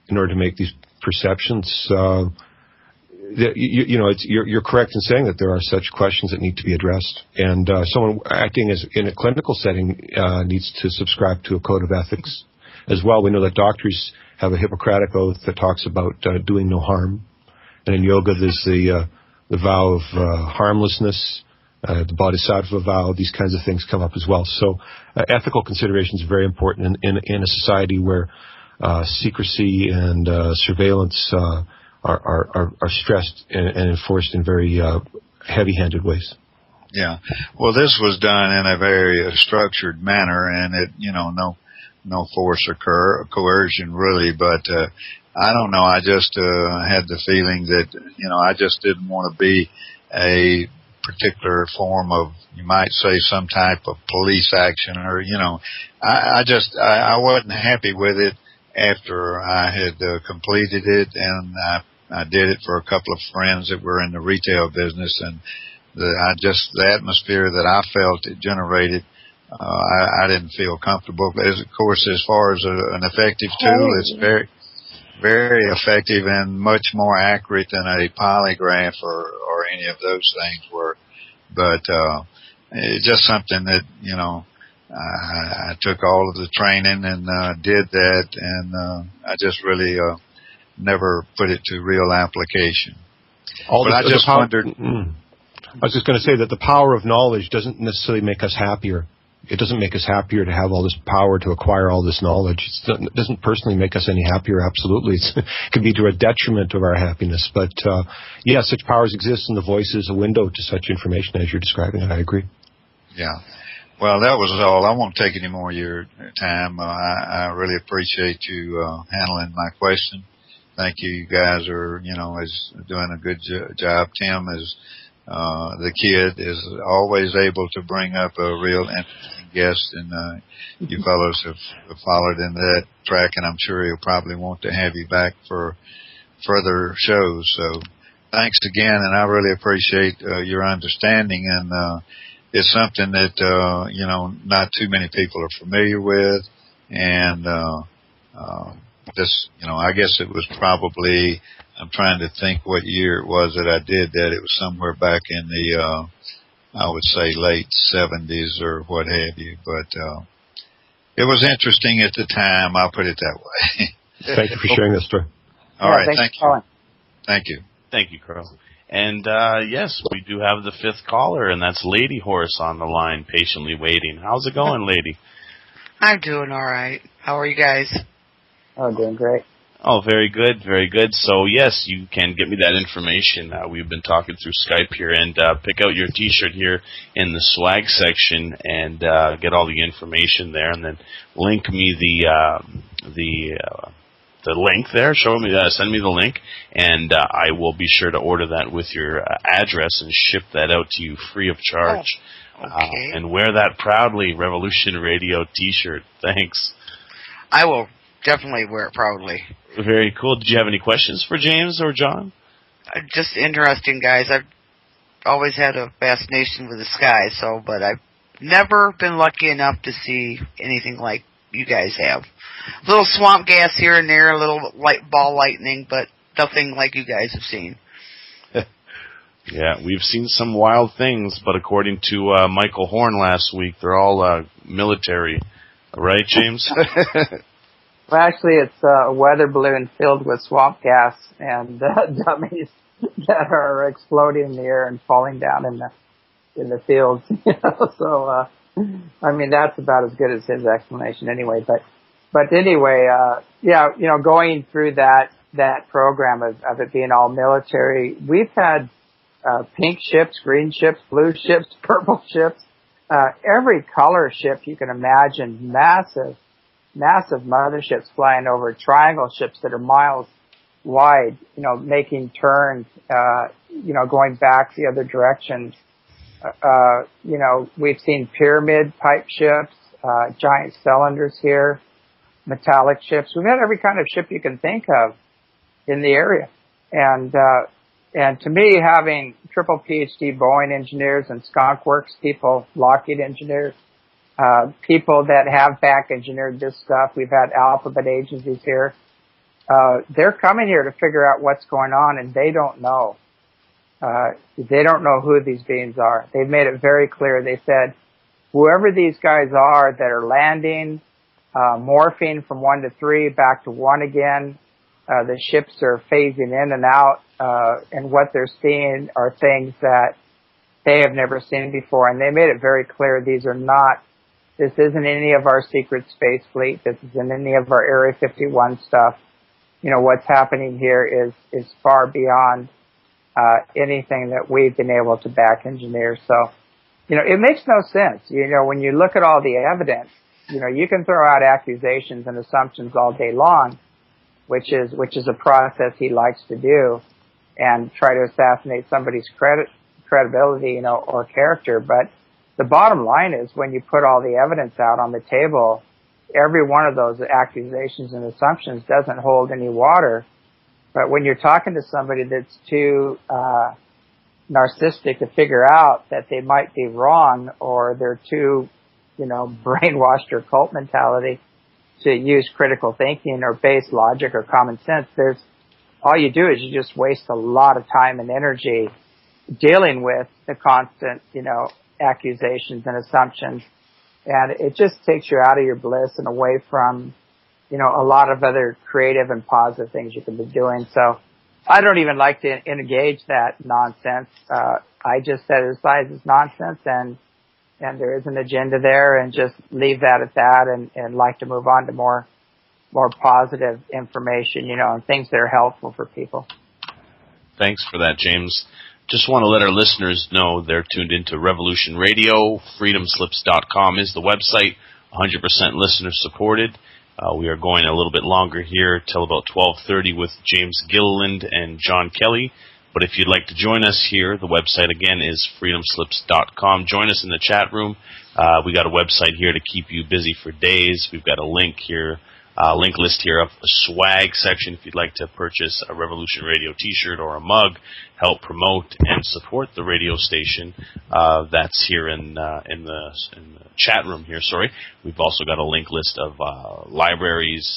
in order to make these perceptions. You're correct in saying that there are such questions that need to be addressed, and someone acting as in a clinical setting needs to subscribe to a code of ethics as well. We know that doctors have a Hippocratic oath that talks about doing no harm, and in yoga there's the vow of harmlessness. The Bodhisattva vow, these kinds of things come up as well. So ethical considerations are very important in a society where secrecy and surveillance are stressed and enforced in very heavy-handed ways. Yeah. Well, this was done in a very structured manner, and it, no force or coercion really, but I don't know. I just had the feeling that, I just didn't want to be a particular form of, you might say, some type of police action, or I wasn't happy with it after I had completed it, and I did it for a couple of friends that were in the retail business, and the atmosphere that I felt it generated, I didn't feel comfortable. Of course, as far as an effective tool, it's very, very effective and much more accurate than a polygraph or any of those things were. But it's just something that, I took all of the training and did that, and I just really never put it to real application. I was just going to say that the power of knowledge doesn't necessarily make us happier. It doesn't make us happier to have all this power to acquire all this knowledge. It doesn't personally make us any happier, absolutely. It can be to a detriment of our happiness. But, such powers exist, and the voice is a window to such information as you're describing it. I agree. Yeah. Well, that was all. I won't take any more of your time. I really appreciate you handling my question. Thank you. You guys are, is doing a good job. Tim is The kid is always able to bring up a real interesting guest, and you fellows have followed in that track, and I'm sure he'll probably want to have you back for further shows. So thanks again, and I really appreciate your understanding, and it's something that not too many people are familiar with, and this, I guess it was probably, I'm trying to think what year it was that I did that. It was somewhere back in the, I would say late 70s or what have you. But it was interesting at the time. I'll put it that way. Thank you for sharing this story. All right. Thank you. Thank you. Thank you, Carl. And yes, we do have the fifth caller, and that's Lady Horse on the line, patiently waiting. How's it going, Lady? I'm doing all right. How are you guys? Oh, doing great. Oh, very good, very good. So, yes, you can get me that information. We've been talking through Skype here, and pick out your T-shirt here in the swag section and get all the information there, and then link me the link there. Send me the link, and I will be sure to order that with your address and ship that out to you free of charge. Oh, okay. And wear that proudly, Revolution Radio T-shirt. Thanks. I will definitely wear it proudly. Very cool. Did you have any questions for James or John? Just interesting, guys. I've always had a fascination with the sky, but I've never been lucky enough to see anything like you guys have. A little swamp gas here and there, a little ball lightning, but nothing like you guys have seen. Yeah, we've seen some wild things, but according to Michael Horn last week, they're all military. Right, James? Well, actually, it's a weather balloon filled with swamp gas and dummies that are exploding in the air and falling down in the fields. So, I mean, that's about as good as his explanation, anyway. But anyway, going through that program of it being all military, we've had pink ships, green ships, blue ships, purple ships, every color ship you can imagine, massive motherships flying over, triangle ships that are miles wide, making turns, going back the other direction. We've seen pyramid type ships, giant cylinders here, metallic ships. We've had every kind of ship you can think of in the area. And to me, having triple PhD Boeing engineers and Skunk Works people, Lockheed engineers, people that have back engineered this stuff. We've had alphabet agencies here. They're coming here to figure out what's going on, and they don't know. They don't know who these beings are. They've made it very clear. They said, whoever these guys are that are landing, morphing from 1 to 3 back to 1 again, the ships are phasing in and out, and what they're seeing are things that they have never seen before. And they made it very clear this isn't any of our secret space fleet. This isn't any of our Area 51 stuff. What's happening here is far beyond anything that we've been able to back engineer. So, it makes no sense. When you look at all the evidence, you can throw out accusations and assumptions all day long, which is a process he likes to do, and try to assassinate somebody's credibility, or character. But the bottom line is, when you put all the evidence out on the table, every one of those accusations and assumptions doesn't hold any water. But when you're talking to somebody that's too narcissistic to figure out that they might be wrong, or they're too, brainwashed or cult mentality to use critical thinking or base logic or common sense, all you do is you just waste a lot of time and energy dealing with the constant, accusations and assumptions. And it just takes you out of your bliss and away from, a lot of other creative and positive things you can be doing. So I don't even like to engage that nonsense. I just set it aside as nonsense, and there is an agenda there, and just leave that at that, and like to move on to more positive information, and things that are helpful for people. Thanks for that, James. Just want to let our listeners know they're tuned into Revolution Radio. Freedomslips.com is the website, 100% listener supported. We are going a little bit longer here till about 12:30 with James Gilliland and John Kelly. But if you'd like to join us here, the website again is freedomslips.com. Join us in the chat room. We got a website here to keep you busy for days. We've got a link here, link list here of the swag section if you'd like to purchase a Revolution Radio t-shirt or a mug, help promote and support the radio station. That's here in the chat room here. Sorry. We've also got a link list of libraries,